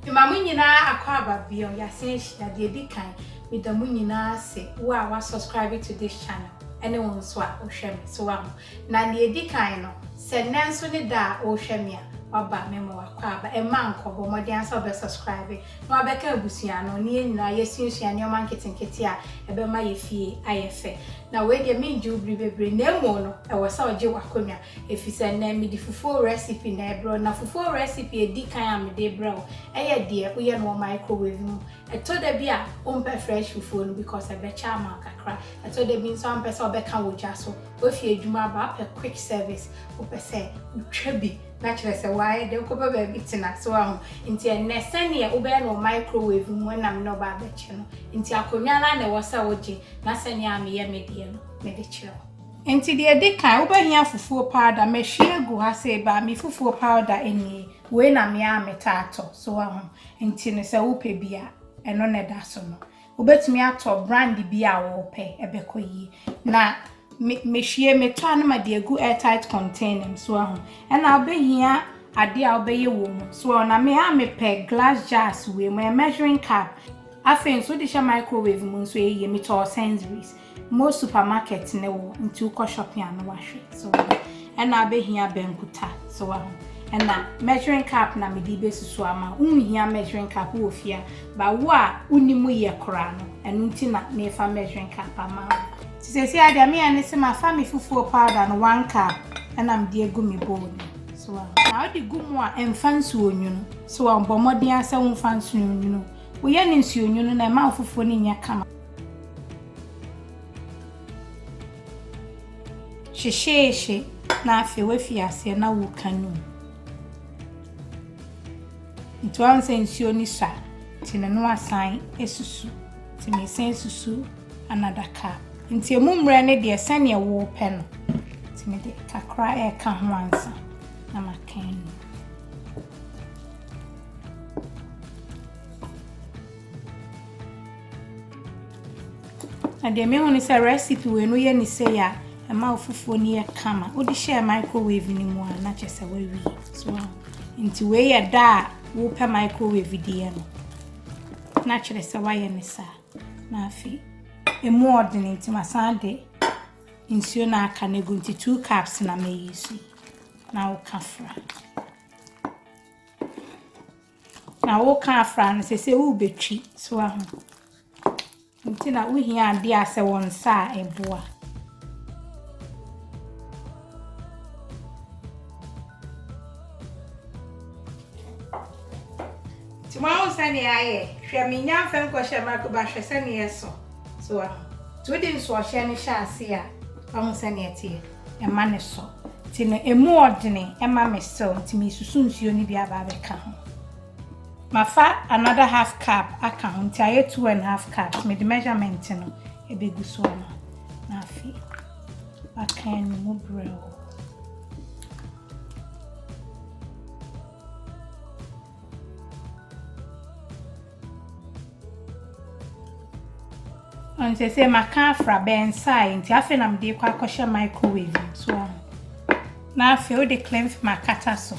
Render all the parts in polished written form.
Mama nyina akwa babio yasen hia de di kan with the nyina se wo a wa subscribe to this channel ene won so a wo hwe me so wa na de di kan no se nanso ne da wo hwe me a waba me mo akwa aba e ma nkobo modi ansa be subscribe no abeka abusua no ne nyina yesunsua ne o man ketenkete a ebe ma ye fie ayefe na we de me nju bri bebre na emo no e wo sa oje wakonwa efise na me di fufu recipe na ebro na fufu recipe edi kan am de bro eye de uye no microwave mu eto da bi a umpe fresh fufu no because e be cha ma kakra eto da bi nso am pese obeka woja so we fie adwuma ba per quick service wo pese utwa bi na chere se why de ko ba bi tina so ahụ nti enne sane wo be no microwave mu na me no ba be che no nti akonwa na wo sa woje na sane am ye medie no me de chere nti de de kan wo ba hia fufuo powder me hwie gu ha se ba me fufuo powder eni we na me a metato so ahụ nti ne se wo pe bia eno ne da so no wo betumi ato brand bia wo pe ebekoyi na me hwie me to na ma de gu airtight container so ahụ ena obehia ade a obeye wo mu so na me a me pe glass jars we my measuring cup afen so de sha microwave mu so eye me to Sainsbury's most supermarket ne wo nti uko shopping an wahwe so ena obehia benkuta so ahụ ena measuring cup na me di besusu ama unhia measuring cup wo fia ba wo a unimu ye kora no enu nti na me fa measuring cup ama sisi ade me ane se ma fa me fufuo powder no 1 cup ena me de egu me bowl so na odi gumu a emfansu onwunu so wa bomodin ase wo fansu onwunu wo ye ne nsu onwunu na ma fufuo ni nya kama sheshe na afi we fi ase na wo kanu nto an se nsu ni sa tina no asan esusu ti me sen susu another cup nti emumre ne de sane wo pe no ti me de kakra e ka ho ansa na makan ade me honi se recipe we no ye ni se ya e ma ofufuo ni ye kama wo di share microwave ni mu a na chese we wi so nti we ye da wo pe microwave di no na chere se wa ye ni sa na afi emu ordinary nti masande nsuo na aka na gu nti 2 cups na me use na wo kafra na wo kafra no se wo betwi so ahụ nti na wo hia ade ase won sa eboa ti ma wo sane aye hwe me nya fem ko hwe ma ko ba hwe sane yeso so to din so hwe ne hya ase a wo sane etie e ma ne so ti no emu ordinary e ma me so ti me susu nsuo ni bia ba be ka ho mafa another half cup aka ho nti aye 2.5 cups me the measurement no e be gu so na afi akan mu bro on se maka fra ben sai nti afi na mde kwa akoshe microwave so na afi o de cleanse makata so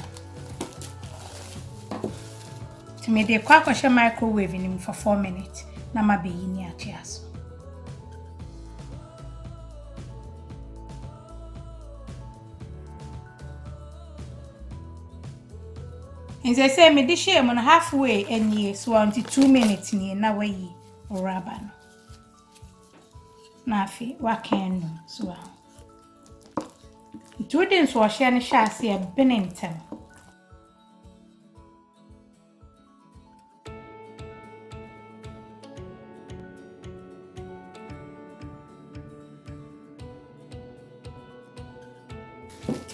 ti me de kwa akoshe microwave ni for 4 minutes na mabeyi ni atiaso nze se me de share mo halfway enie so until 2 minutes ni na wayi oraba no na afi waken so Jordan so hye ne hye ase e benentem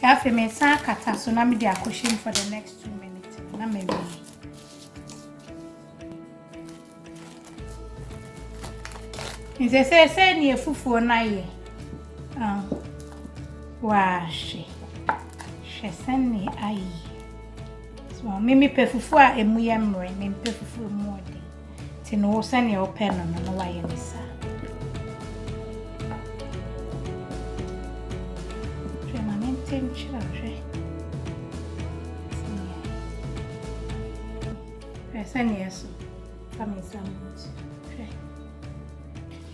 afi me sa kata so na me de akoshim for the next 2 minutes na me be nze se ni efufuo na ye washi shesani ai so mimi pe fufu a emu ye mre me pe fufu mu ode ti no se ni open no wa ye nisa yes. Family sandwich.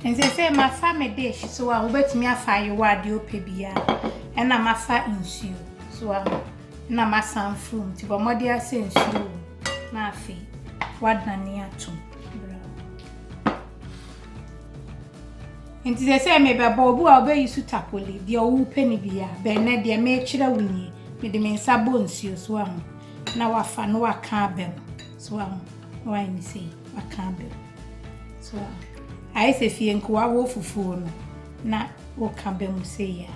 And they say my family dish, so I will bet me a fire word you pay and I'm a fat in you. So I'm not some from to a mother since you, my fee. What near to. And they say maybe a bobu I'll be used to tapoli, the old penny beer, Bernard, dear make chiller winnie, with the men sabons you swam. Now I found no a carbell, swam. Why you say, I can't be. So I say, if you inquire for phone, not what can be say ya.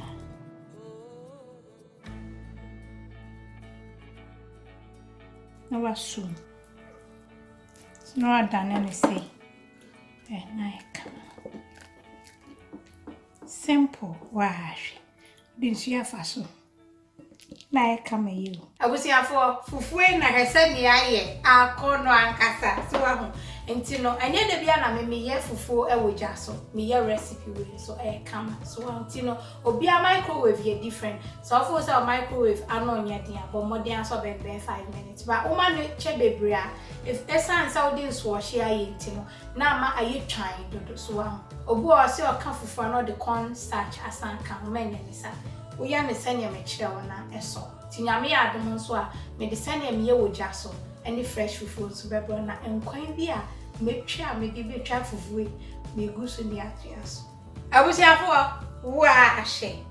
No, was soon. No, I done any say. And I come. Simple, wash. Didn't see a faso. Na come you. I was here for Fufu and I said, yeah, I'll call no ankasa. So I home. And you know, I need to be an me here Fufu, a wajaso, me a recipe way. So I come. So I'm you know, or be a microwave here different. So of course, our microwave, I know yet, but more than so be 5 minutes. But woman, chebe bria. If essence out this wash here, you know, now are you trying to do so? Obu I see a cup for another corn starch as I can many. We are the senior mature na eso. Tinyame adom nso a me de senior me ye wogya so any fresh fufu so bebro na enkwan bi a metwa me de betwa fufu me gu so ni atua so. Abusiafo wa ahye.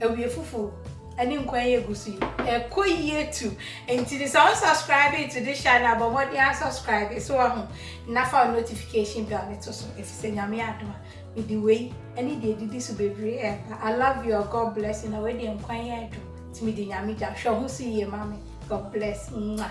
Awie fufu ani nkwan ye gu so. Ekoyie tu. Enti this on subscribe to this channel but what you subscribe so ho na for notification bell net so if senyame adom with the way any day this will be very I love you. God bless you. Now, where the inquiry to me, the Yamija show who see you, mommy. God bless. Mwah.